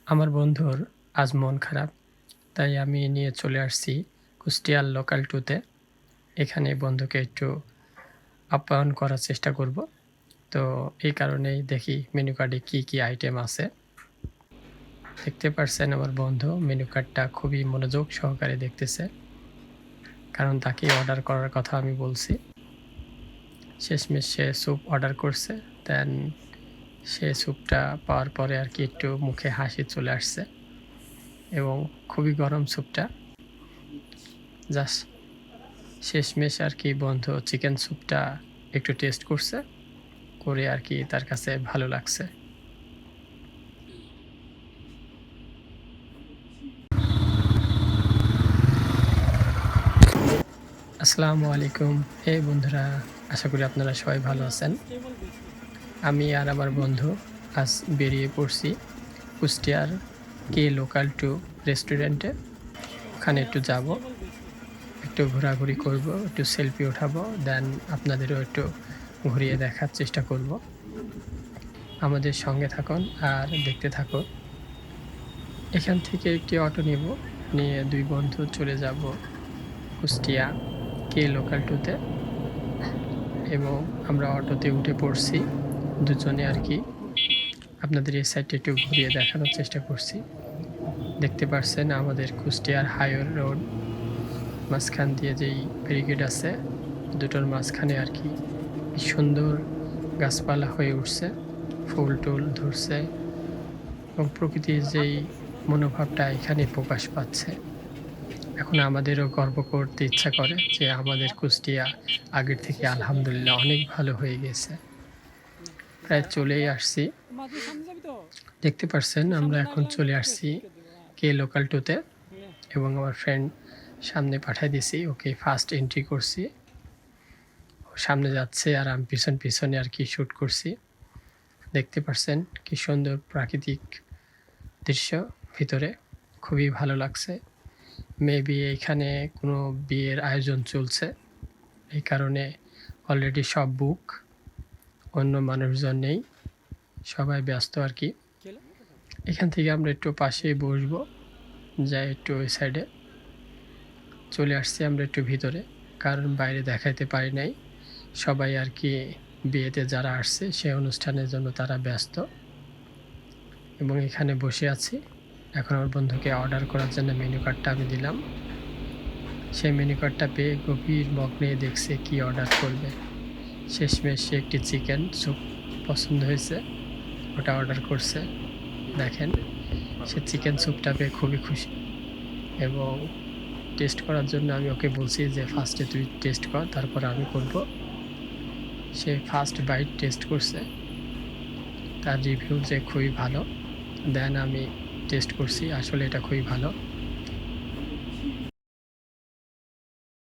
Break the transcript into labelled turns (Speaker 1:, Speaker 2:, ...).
Speaker 1: আমার বন্ধুর আজ মন খারাপ, তাই আমি নিয়ে চলে আসছি কুষ্টিয়ার লোকাল 2-তে। এখানে বন্ধুকে একটু আপ্যায়ন করার চেষ্টা করব। তো এই কারণেই দেখি মেনু কার্ডে কী আইটেম আছে। দেখতে পারছেন আমার বন্ধু মেনু কার্ডটা খুবই মনোযোগ সহকারে দেখতেছে। কারণ তাকে অর্ডার করার কথা আমি বলছি। শেষমেশ সে স্যুপ অর্ডার করছে। দেন সে স্যুপটা পাওয়ার পরে আরকি একটু মুখে হাসি চলে আসছে এবং খুবই গরম স্যুপটা। জাস্ট শেষমেশ আরকি বন্ধু চিকেন স্যুপটা একটু টেস্ট করছে। করে আরকি তার কাছে ভালো লাগছে। আসসালামু আলাইকুম। এই বন্ধুরা, আশা করি আপনারা সবাই ভালো আছেন। আমি আর আমার বন্ধু আজ বেরিয়ে পড়ছি কুষ্টিয়ার লোকাল 2 রেস্টুরেন্টে। ওখানে একটু যাব, একটু ঘোরাঘুরি করব, একটু সেলফি উঠাবো। দেন আপনাদেরও একটু ঘুরিয়ে দেখার চেষ্টা করব। আমাদের সঙ্গে থাকুন আর দেখতে থাকুন। এখান থেকে একটি অটো নিব, নিয়ে 2 বন্ধু চলে যাব কুষ্টিয়া লোকাল 2-তে এবং আমরা অটোতে উঠে পড়ছি দুজনে আরকি। আপনাদের এই সাইডটা একটু ঘুরিয়ে দেখানোর চেষ্টা করছি। দেখতে পারছেন আমাদের কুষ্টিয়ার হাইওয়ে রোড মাঝখান দিয়ে যেই ব্যারিকেড আছে, দুটোর মাঝখানে আরকি সুন্দর গাছপালা হয়ে উঠছে, ফুল-টুল ধরছে এবং প্রকৃতির যেই মনোভাবটা এখানে প্রকাশ পাচ্ছে। এখন আমাদেরও গর্ব করতে ইচ্ছা করে যে আমাদের কুষ্টিয়া আগের থেকে আলহামদুলিল্লাহ অনেক ভালো হয়ে গেছে। প্রায় চলেই আসছি। দেখতে পারছেন আমরা এখন চলে আসছি লোকাল 2-তে এবং আমার ফ্রেন্ড সামনে পাঠায় দিছি। ওকে ফার্স্ট এন্ট্রি করছি। ও সামনে যাচ্ছে আর আমি পিছনে আরকি শুট করছি। দেখতে পারছেন কি সুন্দর প্রাকৃতিক দৃশ্য ভিতরে। খুবই ভালো লাগছে। মেবি এইখানে কোনো বিয়ের আয়োজন চলছে। এই কারণে অলরেডি সব বুক। অন্য মানুষজন নেই। সবাই ব্যস্ত আরকি। এখান থেকে আমরা একটু পাশেই বসবো। যাই একটু ওই সাইডে। চলে আসছি আমরা একটু ভিতরে। কারণ বাইরে দেখাইতে পারি নাই। সবাই আরকি বিয়েতে যারা আসছে সে অনুষ্ঠানের জন্য তারা ব্যস্ত এবং এখানে বসে আছি। এখন আমার বন্ধুকে অর্ডার করার জন্য মেনু কার্ডটা আমি দিলাম। সেই মেনু কার্ডটা পেয়ে গভীর মগ্নে দেখছে কি অর্ডার করবে। শেষমেশ সে একটি চিকেন স্যুপ পছন্দ হয়েছে, ওটা অর্ডার করছে। দেখেন সে চিকেন স্যুপটা পেয়ে খুবই খুশি এবং টেস্ট করার জন্য আমি ওকে বলছি যে ফার্স্টে তুই টেস্ট কর, তারপর আমি করব। সে ফার্স্ট বাইট টেস্ট করছে, তার রিভিউ যে খুবই ভালো। দেন আমি টেস্ট করছি, আসলে এটা খুবই ভালো।